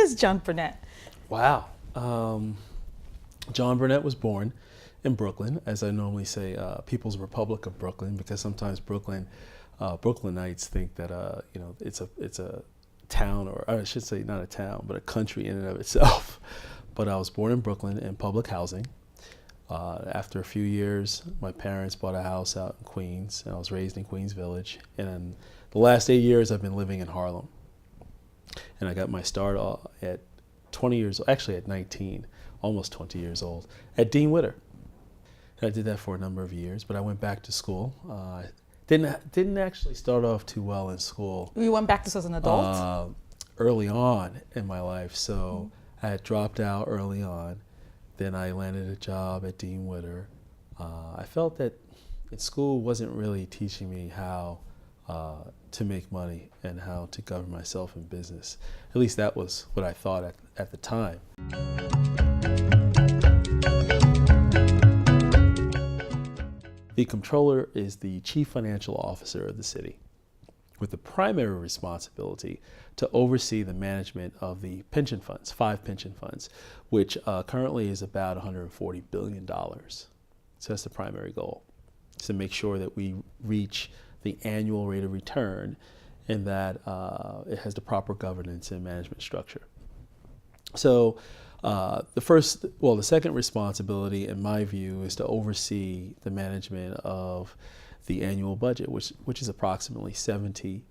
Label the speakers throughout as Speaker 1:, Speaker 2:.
Speaker 1: is John Burnett?
Speaker 2: Wow. John Burnett was born in Brooklyn, as I normally say, People's Republic of Brooklyn, because sometimes Brooklynites think that it's a town, or I should say not a town, but a country in and of itself. But I was born in Brooklyn in public housing. After a few years, my parents bought a house out in Queens, and I was raised in Queens Village. And in the last 8 years, I've been living in Harlem. And I got my start at 20 years, actually at 19, almost 20 years old, at Dean Witter. And I did that for a number of years, but I went back to school. Didn't actually start off too well in school.
Speaker 1: You went back to school as an adult?
Speaker 2: Early on in my life, so I had dropped out early on. Then I landed a job at Dean Witter. I felt that school wasn't really teaching me how to make money and how to govern myself in business. At least that was what I thought at the time. The Comptroller is the Chief Financial Officer of the city, with the primary responsibility to oversee the management of the pension funds, 5 pension funds, which currently is about $140 billion. So that's the primary goal, is to make sure that we reach the annual rate of return and that it has the proper governance and management structure. So the second responsibility, in my view, is to oversee the management of the annual budget, which is approximately $70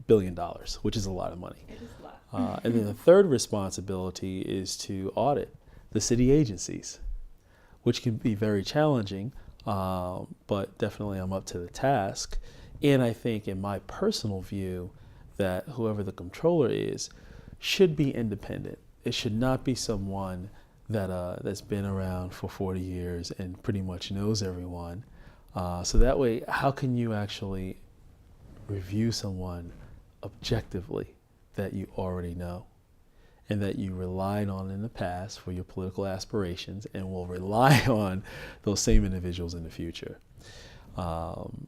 Speaker 2: billion, which is a lot of money.
Speaker 1: It is a lot.
Speaker 2: And then the third responsibility is to audit the city agencies, which can be very challenging, but definitely I'm up to the task. And I think, in my personal view, that whoever the comptroller is should be independent. It should not be someone that's been around for 40 years and pretty much knows everyone. So that way, how can you actually review someone objectively that you already know and that you relied on in the past for your political aspirations and will rely on those same individuals in the future? I'm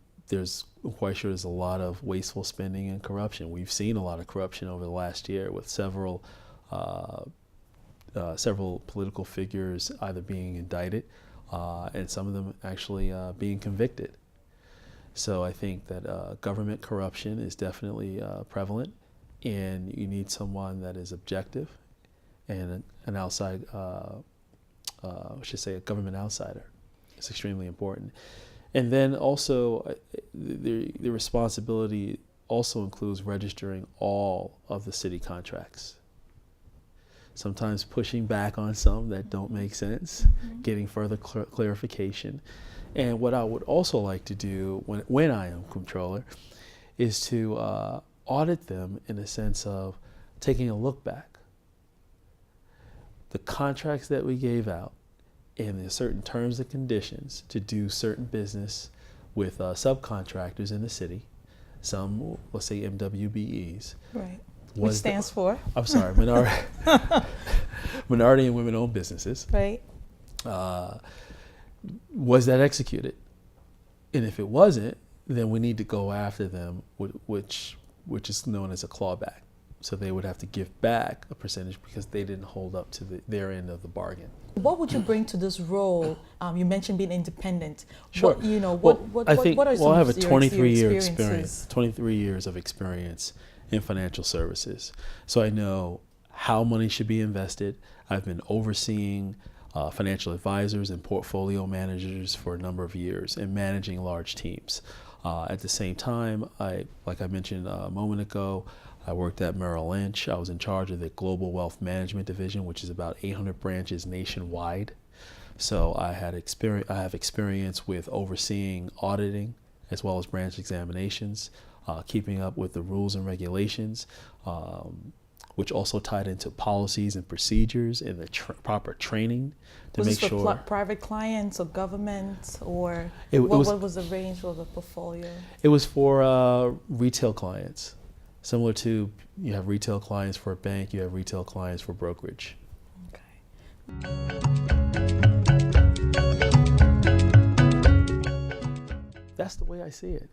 Speaker 2: quite sure there's a lot of wasteful spending and corruption. We've seen a lot of corruption over the last year with several political figures either being indicted and some of them actually being convicted. So I think that government corruption is definitely prevalent, and you need someone that is objective and an outside, I should say a government outsider. It's extremely important. And then also the responsibility also includes registering all of the city contracts. Sometimes pushing back on some that don't make sense, getting further clarification. And what I would also like to do when I am comptroller is to audit them in the sense of taking a look back. The contracts that we gave out and the certain terms and conditions to do certain business with subcontractors in the city, some, let's say MWBEs.
Speaker 1: Right. Which stands for?
Speaker 2: I'm sorry, minority and women-owned businesses.
Speaker 1: Right.
Speaker 2: Was that executed? And if it wasn't, then we need to go after them, which is known as a clawback. So they would have to give back a percentage because they didn't hold up to their end of the bargain.
Speaker 1: What would you bring to this role? You mentioned being independent.
Speaker 2: Sure.
Speaker 1: What are some
Speaker 2: I have a
Speaker 1: of your
Speaker 2: 23-year experience, 23 years of experience in financial services. So I know how money should be invested. I've been overseeing financial advisors and portfolio managers for a number of years and managing large teams. At the same time, like I mentioned a moment ago, I worked at Merrill Lynch. I was in charge of the Global Wealth Management Division, which is about 800 branches nationwide. So I have experience with overseeing auditing as well as branch examinations, keeping up with the rules and regulations, which also tied into policies and procedures and the proper training to make sure. Was this for
Speaker 1: private clients or government, or what was the range of the portfolio? It
Speaker 2: was for retail clients. Similar to, you have retail clients for a bank, you have retail clients for brokerage.
Speaker 1: Okay.
Speaker 2: That's the way I see it.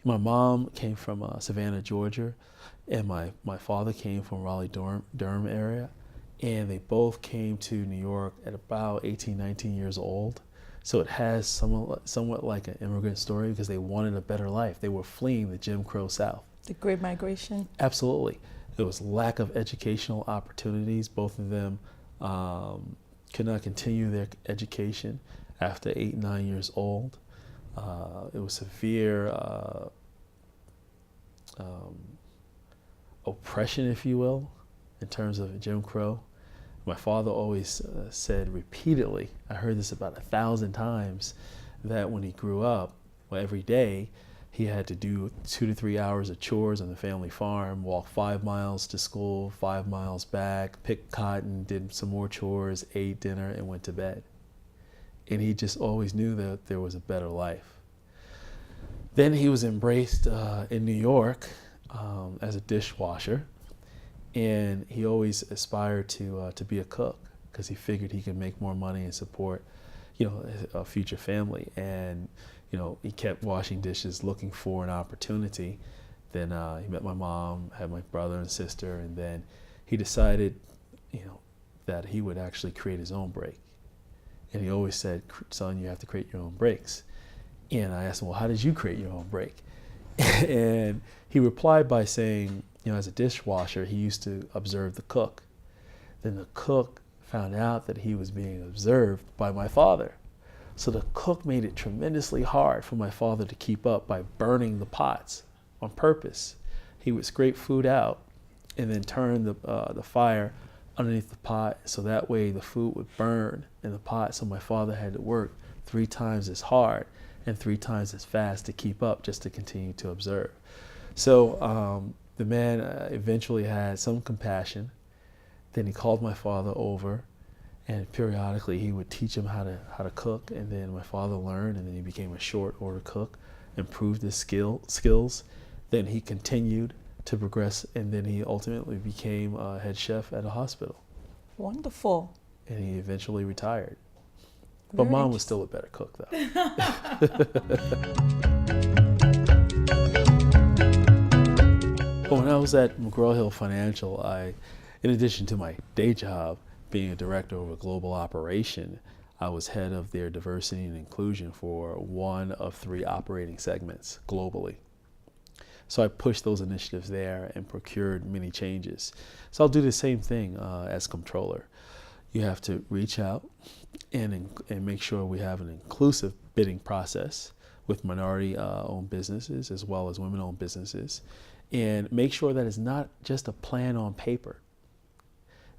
Speaker 2: My mom came from Savannah, Georgia, and my father came from Raleigh-Durham area, and they both came to New York at about 18, 19 years old. So it has somewhat like an immigrant story because they wanted a better life. They were fleeing the Jim Crow South.
Speaker 1: The Great Migration?
Speaker 2: Absolutely. There was lack of educational opportunities. Both of them could not continue their education after 8, 9 years old. It was severe oppression, if you will, in terms of Jim Crow. My father always said repeatedly, I heard this about 1,000 times, that when he grew up, well, every day he had to do 2 to 3 hours of chores on the family farm, walk 5 miles to school, 5 miles back, pick cotton, did some more chores, ate dinner, and went to bed. And he just always knew that there was a better life. Then he was embraced in New York as a dishwasher, and he always aspired to be a cook because he figured he could make more money and support, a future family. And he kept washing dishes, looking for an opportunity. Then he met my mom, had my brother and sister, and then he decided, that he would actually create his own break. And he always said, son, you have to create your own breaks. And I asked him, well, how did you create your own break? And he replied by saying, as a dishwasher, he used to observe the cook. Then the cook found out that he was being observed by my father. So the cook made it tremendously hard for my father to keep up by burning the pots on purpose. He would scrape food out and then turn the fire underneath the pot so that way the food would burn in the pot. So my father had to work 3 times as hard and 3 times as fast to keep up just to continue to observe. So the man eventually had some compassion. Then he called my father over, and periodically he would teach him how to cook. And then my father learned, and then he became a short order cook, improved his skills. Then he continued to progress, and then he ultimately became a head chef at a hospital.
Speaker 1: Wonderful.
Speaker 2: And he eventually retired. But Mom was still a better cook, though. When I was at McGraw-Hill Financial, in addition to my day job, being a director of a global operation, I was head of their diversity and inclusion for one of 3 operating segments globally. So I pushed those initiatives there and procured many changes. So I'll do the same thing as Comptroller. You have to reach out and make sure we have an inclusive bidding process with minority-owned businesses as well as women-owned businesses, and make sure that it's not just a plan on paper.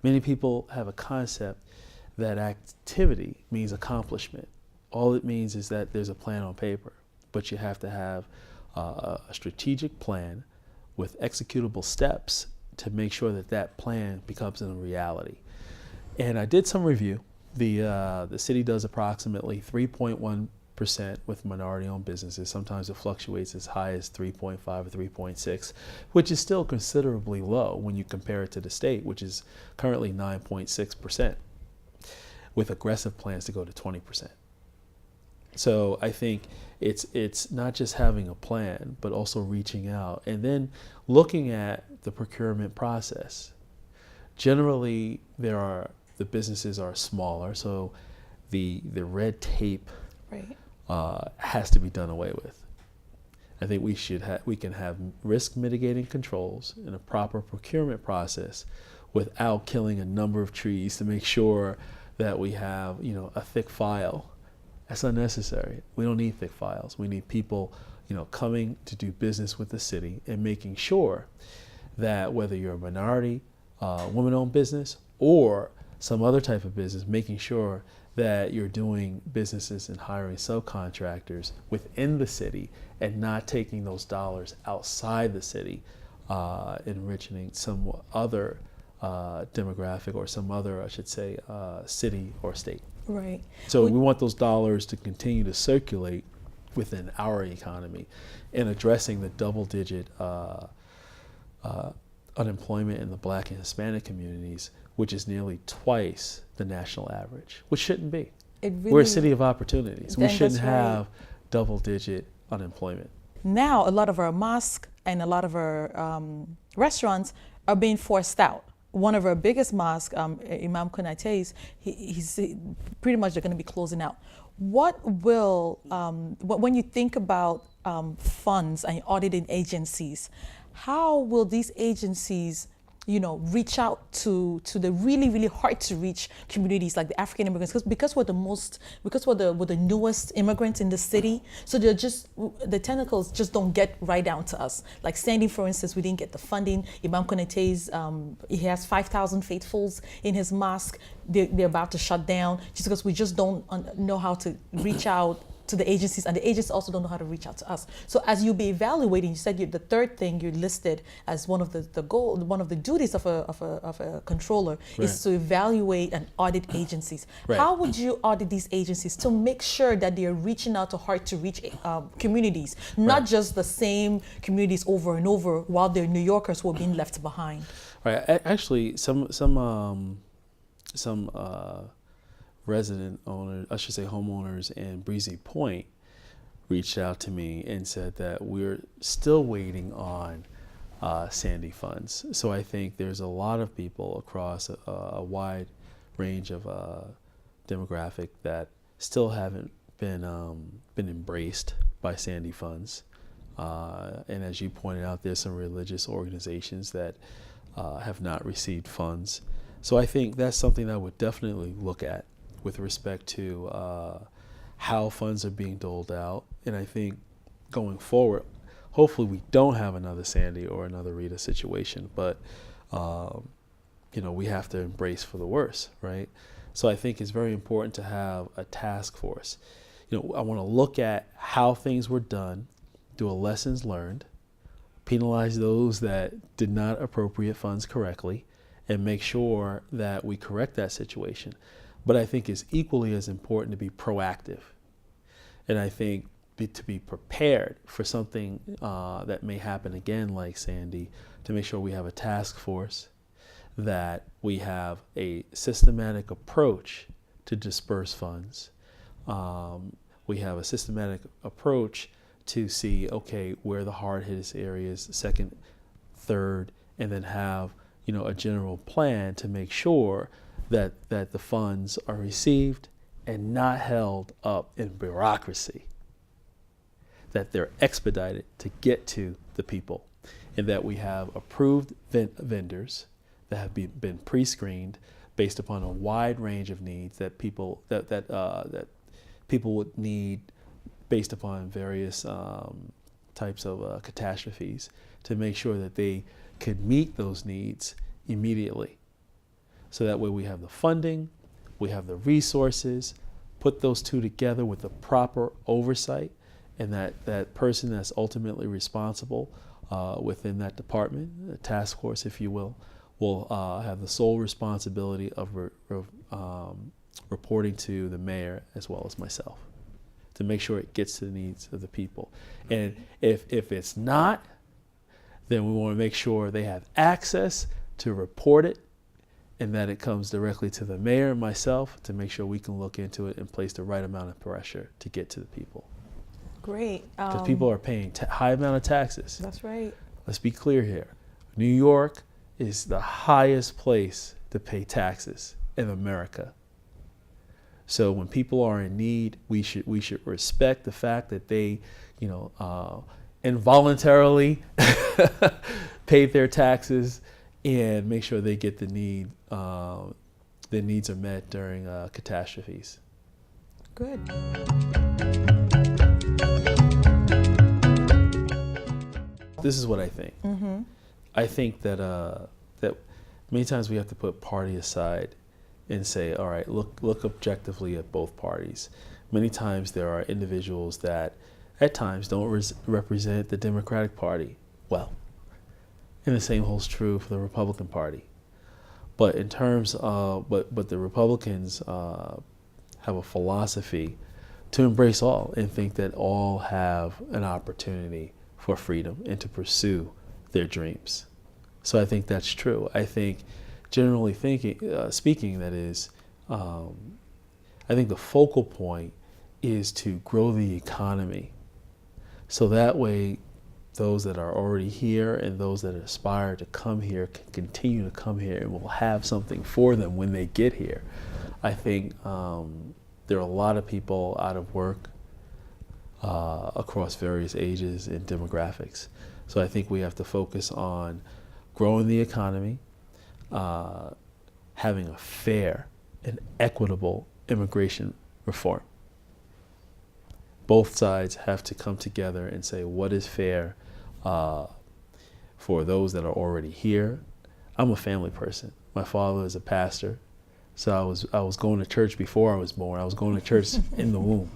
Speaker 2: Many people have a concept that activity means accomplishment. All it means is that there's a plan on paper, but you have to have a strategic plan with executable steps to make sure that that plan becomes a reality. And I did some review. The city does approximately 3.1% with minority-owned businesses. Sometimes it fluctuates as high as 3.5 or 3.6, which is still considerably low when you compare it to the state, which is currently 9.6%, with aggressive plans to go to 20%. So I think it's not just having a plan, but also reaching out and then looking at the procurement process. Generally, the businesses are smaller, so the red tape has to be done away with. I think we can have risk mitigating controls and a proper procurement process without killing a number of trees to make sure that we have a thick file. That's unnecessary. We don't need thick files. We need people coming to do business with the city and making sure that whether you're a minority, woman-owned business, or some other type of business, making sure that you're doing businesses and hiring subcontractors within the city and not taking those dollars outside the city, enriching some other demographic or some other, I should say, city or state.
Speaker 1: Right.
Speaker 2: So we want those dollars to continue to circulate within our economy and addressing the double-digit unemployment in the Black and Hispanic communities, which is nearly twice the national average, which shouldn't be. We're a city of opportunities. We shouldn't have double-digit unemployment.
Speaker 1: Now, a lot of our mosques and a lot of our restaurants are being forced out. One of our biggest mosques, Imam Konate's, he's pretty much they're going to be closing out. What will, when you think about funds and auditing agencies, how will these agencies, reach out to the really, really hard to reach communities like the African immigrants? Because we're the newest immigrants in the city, so the tentacles just don't get right down to us. Like Sandy, for instance, we didn't get the funding. Imam Konate's, he has 5,000 faithfuls in his mosque. They're about to shut down just because we just don't know how to reach out to the agencies, and the agencies also don't know how to reach out to us. So as you be evaluating, you said the third thing you listed as one of one of the duties of a controller is to evaluate and audit agencies. How would you audit these agencies to make sure that they are reaching out to hard to reach communities, not just the same communities over and over, while they're New Yorkers who are being left behind?
Speaker 2: Right. Actually, some resident owners, I should say homeowners in Breezy Point reached out to me and said that we're still waiting on Sandy funds. So I think there's a lot of people across a wide range of demographic that still haven't been embraced by Sandy funds. And as you pointed out, there's some religious organizations that have not received funds. So I think that's something that I would definitely look at with respect to how funds are being doled out. And I think going forward, hopefully we don't have another Sandy or another Rita situation, but we have to embrace for the worst, right? So I think it's very important to have a task force. I want to look at how things were done, do a lessons learned, penalize those that did not appropriate funds correctly, and make sure that we correct that situation. But I think it's equally as important to be proactive. And I think to be prepared for something that may happen again like Sandy, to make sure we have a task force, that we have a systematic approach to disperse funds. We have a systematic approach to see, okay, where the hard-hit areas, second, third, and then have a general plan to make sure that the funds are received and not held up in bureaucracy, that they're expedited to get to the people, and that we have approved vendors that have been pre-screened based upon a wide range of needs that people people would need based upon various types of catastrophes, to make sure that they could meet those needs immediately. So that way we have the funding, we have the resources, put those two together with the proper oversight, and that person that's ultimately responsible within that department, the task force, if you will have the sole responsibility of reporting to the mayor as well as myself, to make sure it gets to the needs of the people. And if it's not, then we want to make sure they have access to report it, and that it comes directly to the mayor and myself to make sure we can look into it and place the right amount of pressure to get to the people.
Speaker 1: Great.
Speaker 2: Because people are paying high amount of taxes.
Speaker 1: That's right.
Speaker 2: Let's be clear here. New York is the highest place to pay taxes in America. So when people are in need, we should respect the fact that they, involuntarily paid their taxes, and make sure they get their needs are met during catastrophes.
Speaker 1: Good.
Speaker 2: This is what I think. Mm-hmm. I think that that many times we have to put party aside and say, all right, look objectively at both parties. Many times there are individuals that at times don't represent the Democratic Party well. And the same holds true for the Republican Party. But in terms of, but the Republicans have a philosophy to embrace all and think that all have an opportunity for freedom and to pursue their dreams. So I think that's true. I think, generally speaking, that is, I think the focal point is to grow the economy, So that way, those that are already here and those that aspire to come here can continue to come here and will have something for them when they get here. I think there are a lot of people out of work across various ages and demographics. So I think we have to focus on growing the economy, having a fair and equitable immigration reform. Both sides have to come together and say what is fair for those that are already here. I'm a family person. My father is a pastor, so I was going to church before I was born. I was going to church in the womb.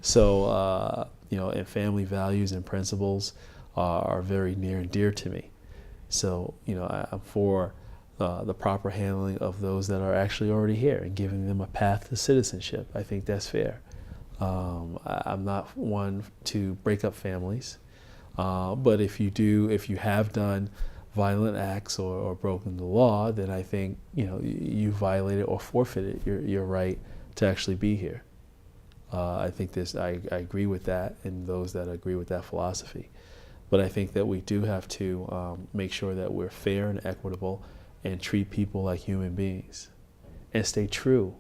Speaker 2: So and family values and principles are very near and dear to me. So I'm for the proper handling of those that are actually already here and giving them a path to citizenship. I think that's fair. I'm not one to break up families, but if you have done violent acts or broken the law, then I think you violated or forfeited your right to actually be here. I think I agree with that, and those that agree with that philosophy. But I think that we do have to make sure that we're fair and equitable and treat people like human beings and stay true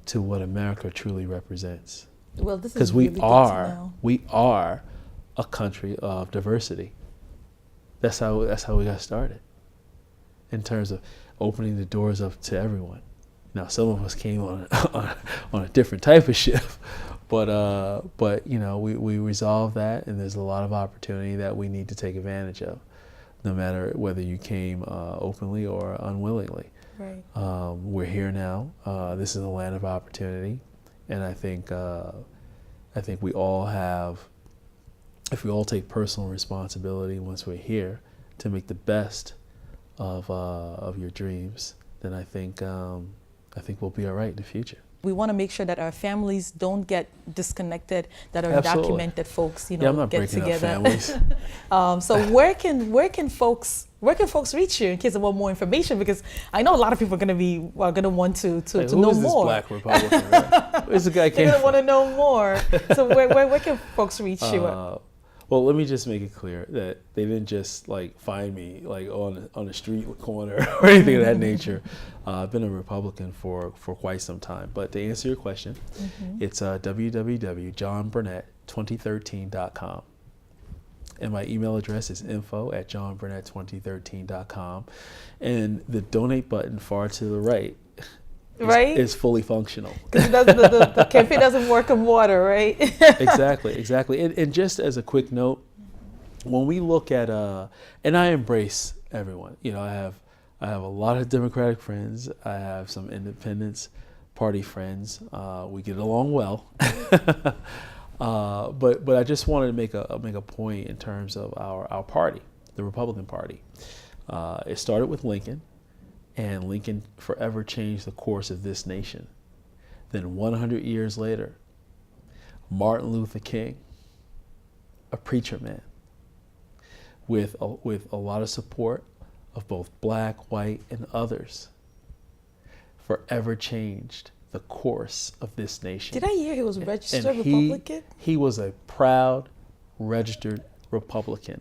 Speaker 2: to what America truly represents.
Speaker 1: Well, this is
Speaker 2: because
Speaker 1: really
Speaker 2: we are a country of diversity. That's how we got started, in terms of opening the doors up to everyone. Now, some of us came on a different type of ship, but we resolved that, and there's a lot of opportunity that we need to take advantage of, no matter whether you came openly or unwillingly.
Speaker 1: Right.
Speaker 2: We're here now. This is a land of opportunity, and I think we all have, if we all take personal responsibility once we're here to make the best of your dreams, then I think we'll be all right in the future.
Speaker 1: We want to make sure that our families don't get disconnected, that our
Speaker 2: Absolutely.
Speaker 1: undocumented folks,
Speaker 2: I'm not
Speaker 1: get
Speaker 2: breaking
Speaker 1: together.
Speaker 2: up families.
Speaker 1: So where can folks reach you in case they want more information? Because I know a lot of people are going to want to know
Speaker 2: Who is
Speaker 1: more.
Speaker 2: this black Republican? Right? Where's the guy
Speaker 1: They're
Speaker 2: came
Speaker 1: going to
Speaker 2: from?
Speaker 1: want to know more. So where can folks reach you?
Speaker 2: Well, let me just make it clear that they didn't just find me on the street corner or anything of that nature. I've been a Republican for quite some time. But to answer your question, it's www.johnburnett2013.com. And my email address is info@johnburnett2013.com. And the donate button far to the right is fully functional.
Speaker 1: Because the campaign doesn't work on water, right?
Speaker 2: Exactly. And just as a quick note, when we look at and I embrace everyone. I have a lot of Democratic friends. I have some Independence Party friends. We get along well. But I just wanted to make a point in terms of our party, the Republican Party. It started with Lincoln. And Lincoln forever changed the course of this nation. Then 100 years later, Martin Luther King, a preacher man, with a lot of support of both black, white, and others, forever changed the course of this nation.
Speaker 1: Did I hear he was registered
Speaker 2: and
Speaker 1: Republican?
Speaker 2: He was a proud, registered Republican.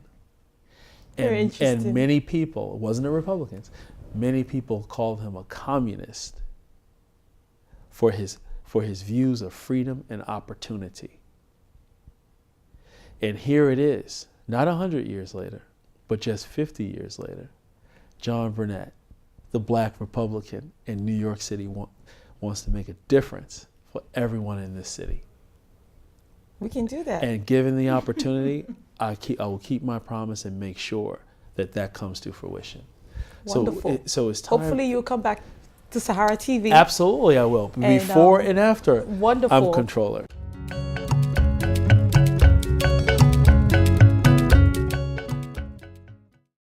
Speaker 1: Very interesting.
Speaker 2: And many people, it wasn't the Republicans, many people called him a communist for his views of freedom and opportunity. And here it is, not 100 years later, but just 50 years later, John Burnett, the black Republican in New York City, wants to make a difference for everyone in this city.
Speaker 1: We can do that.
Speaker 2: And given the opportunity, I will keep my promise and make sure that comes to fruition.
Speaker 1: Wonderful.
Speaker 2: So it's time.
Speaker 1: Hopefully you'll come back to SaharaTV.
Speaker 2: Absolutely, I will. Before and after.
Speaker 1: Wonderful.
Speaker 2: I'm controller.